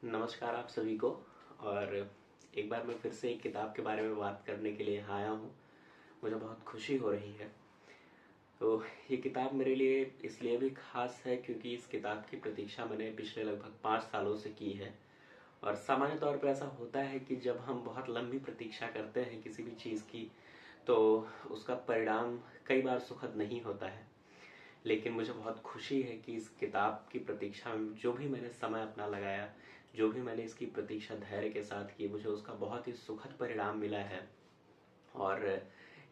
नमस्कार आप सभी को। और एक बार मैं फिर से एक किताब के बारे में बात करने के लिए यहाँ आया हूँ। मुझे बहुत खुशी हो रही है। तो ये किताब मेरे लिए इसलिए भी खास है क्योंकि इस किताब की प्रतीक्षा मैंने पिछले लगभग 5 सालों से की है। और सामान्य तौर पर ऐसा होता है कि जब हम बहुत लंबी प्रतीक्षा करते हैं किसी भी चीज़ की तो उसका परिणाम कई बार सुखद नहीं होता है। लेकिन मुझे बहुत खुशी है कि इस किताब की प्रतीक्षा में जो भी मैंने समय अपना लगाया, जो भी मैंने इसकी प्रतीक्षा धैर्य के साथ की, मुझे उसका बहुत ही सुखद परिणाम मिला है। और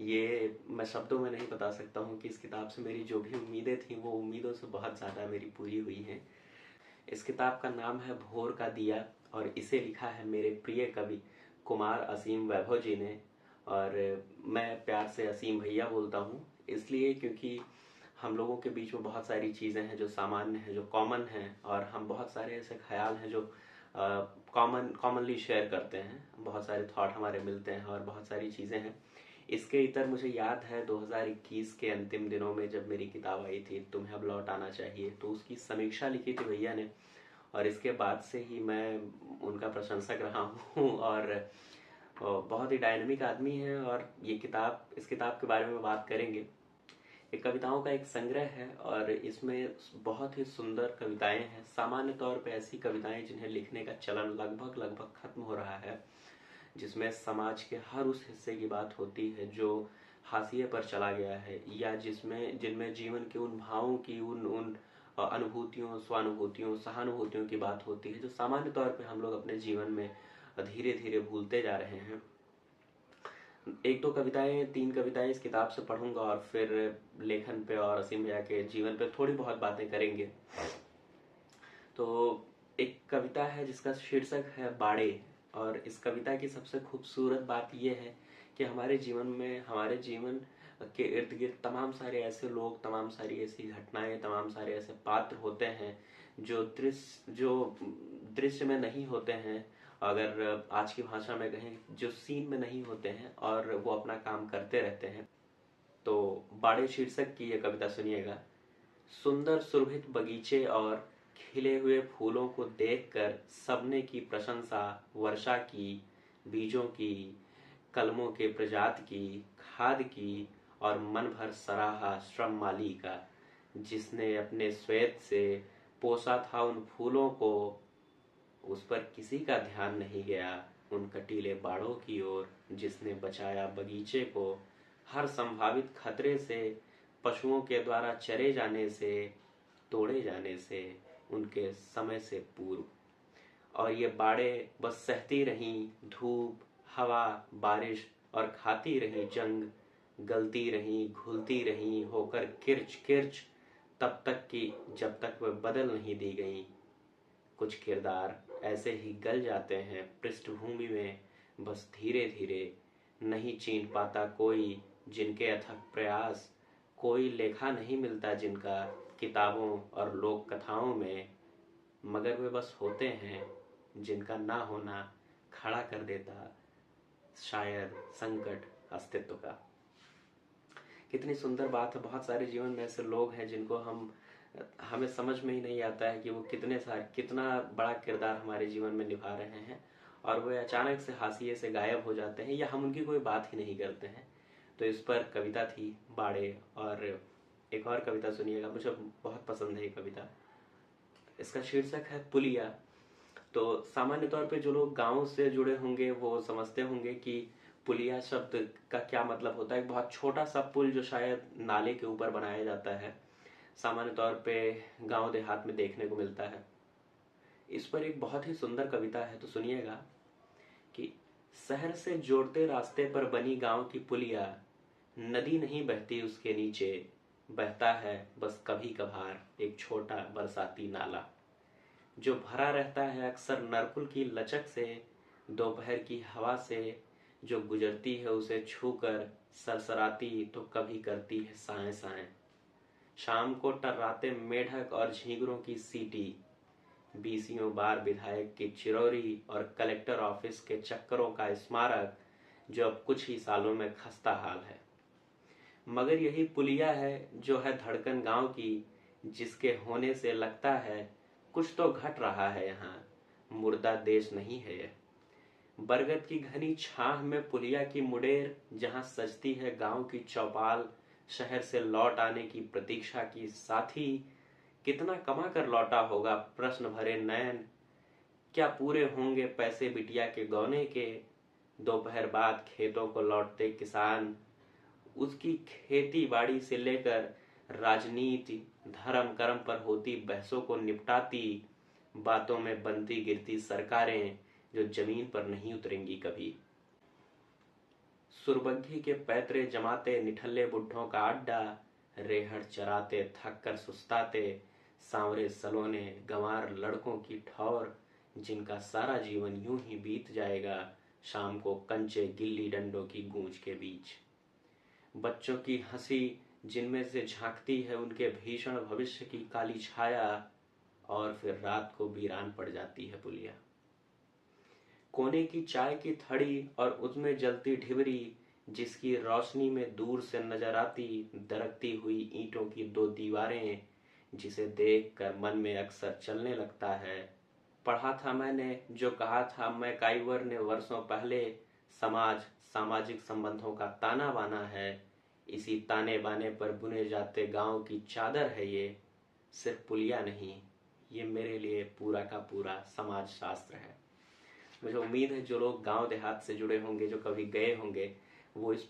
ये मैं शब्दों में नहीं बता सकता हूँ कि इस किताब से मेरी जो भी उम्मीदें थी वो उम्मीदों से बहुत ज़्यादा मेरी पूरी हुई हैं। इस किताब का नाम है भोर का दिया और इसे लिखा है मेरे प्रिय कवि कुमार असीम वैभव जी ने। और मैं प्यार से असीम भैया बोलता हूँ इसलिए क्योंकि हम लोगों के बीच में बहुत सारी चीज़ें हैं जो सामान्य हैं, जो कॉमन हैं, और हम बहुत सारे ऐसे ख्याल हैं जो कॉमनली शेयर करते हैं। बहुत सारे थॉट हमारे मिलते हैं और बहुत सारी चीज़ें हैं। इसके इतर मुझे याद है 2021 के अंतिम दिनों में जब मेरी किताब आई थी तुम्हें अब लौट आना चाहिए, तो उसकी समीक्षा लिखी थी भैया ने। और इसके बाद से ही मैं उनका प्रशंसक रहा हूँ। और बहुत ही डायनेमिक आदमी है। और इस किताब के बारे में बात करेंगे। ये कविताओं का एक संग्रह है और इसमें बहुत ही सुंदर कविताएं हैं। सामान्य तौर पे ऐसी कविताएं जिन्हें लिखने का चलन लगभग लगभग खत्म हो रहा है, जिसमें समाज के हर उस हिस्से की बात होती है जो हाशिए पर चला गया है, या जिनमें जीवन के उन भावों की उन उन अनुभूतियों, स्वानुभूतियों, सहानुभूतियों की बात होती है जो सामान्य तौर पे हम लोग अपने जीवन में धीरे धीरे भूलते जा रहे हैं। एक दो कविताएं, तीन कविताएं इस किताब से पढ़ूंगा और फिर लेखन पे और असीम भैया के जीवन पे थोड़ी बहुत बातें करेंगे। तो एक कविता है जिसका शीर्षक है बाड़े। और इस कविता की सबसे खूबसूरत बात यह है कि हमारे जीवन के इर्द गिर्द तमाम सारे ऐसे लोग, तमाम सारी ऐसी घटनाएं, तमाम सारे ऐसे पात्र होते हैं जो दृश्य में नहीं होते हैं, अगर आज की भाषा में कहें जो सीन में नहीं होते हैं, और वो अपना काम करते रहते हैं। तो बाड़े शीर्षक की ये कविता सुनिएगा। सुंदर सुरभित बगीचे और खिले हुए फूलों को देखकर सबने की प्रशंसा, वर्षा की, बीजों की, कलमों के प्रजाति की, खाद की, और मन भर सराहा श्रम माली का, जिसने अपने श्वेत से पोसा था उन फूलों को। उस पर किसी का ध्यान नहीं गया उन कटीले बाड़ों की ओर, जिसने बचाया बगीचे को हर संभावित खतरे से, पशुओं के द्वारा चरे जाने से, तोड़े जाने से, उनके समय से पूर्व। और ये बाड़े बस सहती रहीं धूप, हवा, बारिश, और खाती रहीं जंग, गलती रहीं, घुलती रहीं होकर किरच किरच, तब तक कि जब तक वह बदल नहीं दी गईं। कुछ किरदार ऐसे ही गल जाते हैं पृष्ठभूमि में, बस धीरे धीरे, नहीं चीन पाता कोई जिनके अथक प्रयास, कोई लेखा नहीं मिलता जिनका किताबों और लोक कथाओं में, मगर वे बस होते हैं जिनका ना होना खड़ा कर देता शायद संकट अस्तित्व का। कितनी सुंदर बात है। बहुत सारे जीवन में ऐसे लोग हैं जिनको हमें समझ में ही नहीं आता है कि वो कितना बड़ा किरदार हमारे जीवन में निभा रहे हैं, और वो अचानक से हाशिए से गायब हो जाते हैं या हम उनकी कोई बात ही नहीं करते हैं। तो इस पर कविता थी बाड़े। और एक और कविता सुनिएगा, मुझे बहुत पसंद है ये कविता। इसका शीर्षक है पुलिया। तो सामान्य तौर पे जो लोग गांव से जुड़े होंगे वो समझते होंगे कि पुलिया शब्द का क्या मतलब होता है। एक बहुत छोटा सा पुल जो शायद नाले के ऊपर बनाया जाता है, सामान्य तौर पे गांव देहात में देखने को मिलता है। इस पर एक बहुत ही सुंदर कविता है, तो सुनिएगा कि शहर से जोड़ते रास्ते पर बनी गांव की पुलिया, नदी नहीं बहती उसके नीचे, बहता है बस कभी कभार एक छोटा बरसाती नाला, जो भरा रहता है अक्सर नरकुल की लचक से, दोपहर की हवा से जो गुजरती है उसे छूकर सरसराती तो कभी करती है साए साए। शाम को टर्राते मेढक और झींगरों की सीटी, बीसियों बार विधायक की चिरौरी और कलेक्टर ऑफिस के चक्करों का स्मारक, जो अब कुछ ही सालों में खस्ता हाल है। मगर यही पुलिया है जो है धड़कन गांव की, जिसके होने से लगता है कुछ तो घट रहा है यहाँ, मुर्दा देश नहीं है यह। बरगद की घनी छाह में पुलिया की मुडेर, जहां सजती है गांव की चौपाल, शहर से लौट आने की प्रतीक्षा की साथी, कितना कमा कर लौटा होगा प्रश्न भरे नयन, क्या पूरे होंगे पैसे बिटिया के गौने के, दोपहर बाद खेतों को लौटते किसान, उसकी खेती बाड़ी से लेकर राजनीति धर्म कर्म पर होती बहसों को निपटाती, बातों में बनती गिरती सरकारें जो जमीन पर नहीं उतरेंगी कभी। सुरबग्घी के पैतरे जमाते निठल्ले बुढ़ों का अड्डा, रेहड़ चराते थक कर सुस्ताते सांवरे सलोने गंवार लड़कों की ठौर, जिनका सारा जीवन यूं ही बीत जाएगा शाम को कंचे गिल्ली डंडों की गूंज के बीच। बच्चों की हंसी जिनमें से झांकती है उनके भीषण भविष्य की काली छाया, और फिर रात को वीरान पड़ जाती है पुलिया। कोने की चाय की थड़ी और उसमें जलती ढिबरी, जिसकी रोशनी में दूर से नजर आती दरकती हुई ईंटों की दो दीवारें, जिसे देखकर मन में अक्सर चलने लगता है, पढ़ा था मैंने जो कहा था मैकाइवर ने वर्षों पहले, समाज सामाजिक संबंधों का ताना बाना है, इसी ताने बाने पर बुने जाते गांव की चादर है ये, सिर्फ पुलिया नहीं, ये मेरे लिए पूरा का पूरा समाज शास्त्र है। मुझे उम्मीद है जो लोग गांव देहात से जुड़े होंगे, जो कभी गए होंगे, वो इस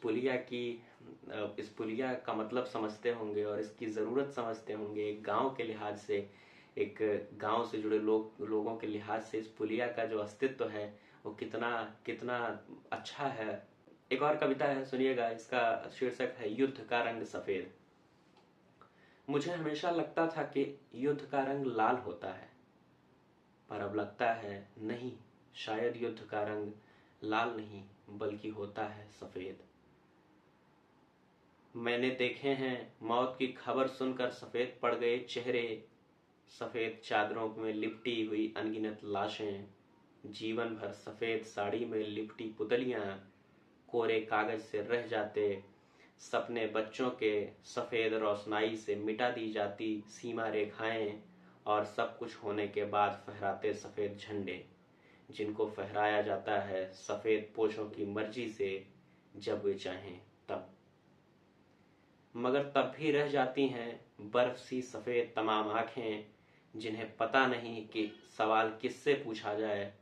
पुलिया का मतलब समझते होंगे और इसकी ज़रूरत समझते होंगे। एक गांव के लिहाज से, एक गांव से जुड़े लोगों के लिहाज से इस पुलिया का जो अस्तित्व है वो कितना कितना अच्छा है। एक और कविता है, सुनिएगा, इसका शीर्षक है युद्ध का रंग सफेद। मुझे हमेशा लगता था कि युद्ध का रंग लाल होता है, पर अब लगता है नहीं, शायद युद्ध का रंग लाल नहीं बल्कि होता है सफेद। मैंने देखे हैं मौत की खबर सुनकर सफेद पड़ गए चेहरे, सफेद चादरों में लिपटी हुई अनगिनत लाशें, जीवन भर सफेद साड़ी में लिपटी पुतलियां, कोरे कागज से रह जाते सपने बच्चों के, सफेद रोशनाई से मिटा दी जाती सीमा रेखाएं, और सब कुछ होने के बाद फहराते सफेद झंडे, जिनको फहराया जाता है सफेद पोशों की मर्जी से, जब वे चाहें तब। मगर तब भी रह जाती हैं बर्फ सी सफेद तमाम आंखें, जिन्हें पता नहीं कि सवाल किससे पूछा जाए,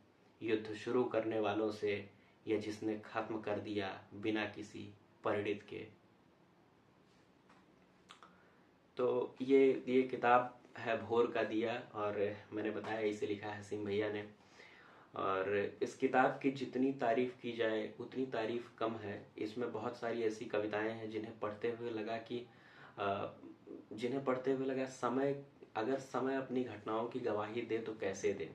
युद्ध शुरू करने वालों से या जिसने खत्म कर दिया बिना किसी परिणित के। तो ये किताब है भोर का दिया, और मैंने बताया इसे लिखा है सिंह भैया ने। और इस किताब की जितनी तारीफ की जाए उतनी तारीफ कम है। इसमें बहुत सारी ऐसी कविताएं हैं जिन्हें पढ़ते हुए लगा अगर समय अपनी घटनाओं की गवाही दे तो कैसे दे।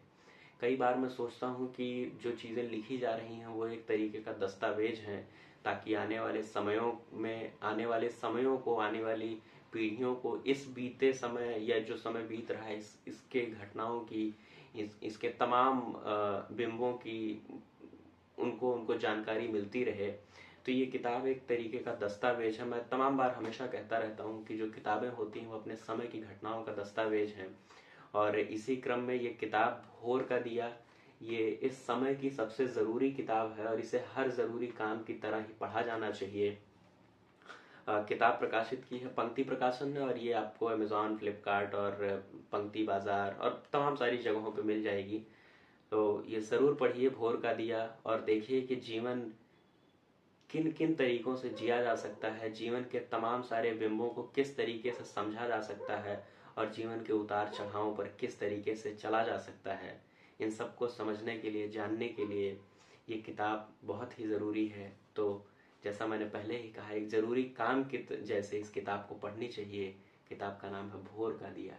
कई बार मैं सोचता हूँ कि जो चीज़ें लिखी जा रही हैं वो एक तरीके का दस्तावेज हैं, ताकि आने वाले वाली पीढ़ियों को इस बीते समय या जो समय बीत रहा है इसके घटनाओं की, इसके तमाम बिंबों की उनको जानकारी मिलती रहे। तो ये किताब एक तरीके का दस्तावेज है। मैं तमाम बार हमेशा कहता रहता हूँ कि जो किताबें होती हैं वो अपने समय की घटनाओं का दस्तावेज हैं, और इसी क्रम में ये किताब भोर का दिया ये इस समय की सबसे ज़रूरी किताब है, और इसे हर ज़रूरी काम की तरह ही पढ़ा जाना चाहिए। किताब प्रकाशित की है पंक्ति प्रकाशन ने, और ये आपको अमेज़ॉन, फ्लिपकार्ट और पंक्ति बाजार और तमाम सारी जगहों पे मिल जाएगी। तो ये ज़रूर पढ़िए भोर का दिया, और देखिए कि जीवन किन किन तरीकों से जिया जा सकता है, जीवन के तमाम सारे बिंबों को किस तरीके से समझा जा सकता है, और जीवन के उतार चढ़ावों पर किस तरीके से चला जा सकता है। इन सब को समझने के लिए, जानने के लिए ये किताब बहुत ही ज़रूरी है। तो जैसा मैंने पहले ही कहा, एक ज़रूरी काम की जैसे इस किताब को पढ़नी चाहिए। किताब का नाम है भोर का दिया।